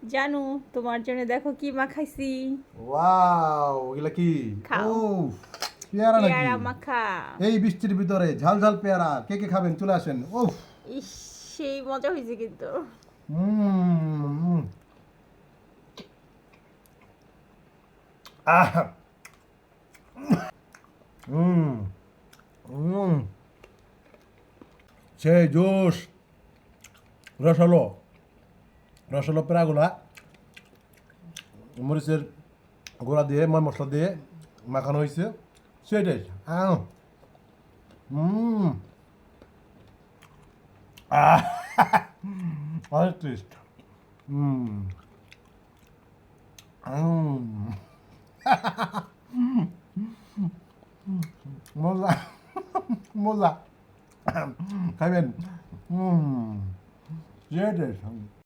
জানু, তোমার জন্য দেখো কি মাখাইছি। ওয়াও, এগুলা কি? খাও। ও, পেয়ারা নাকি? পেয়ারা মাখা। এই বৃষ্টির ভিতরে ঝাল ঝাল পেয়ারা, কে কে খাবেন চলে আসেন। ওফ। ইস, সেই মজা হয়েছে কিন্তু। হুম। আহ। হুম। হুম। সেই জোশ। রসালো রসালো পেয়ারাগুলা মরিচের গোড়া দিয়ে ময় মশলা দিয়ে মাখানো হয়েছে, সেটাই। হুম। আহ। অনেক টেস্ট। হুম। হুম। মজা মজা খাইবেন। হুম, সেটাই।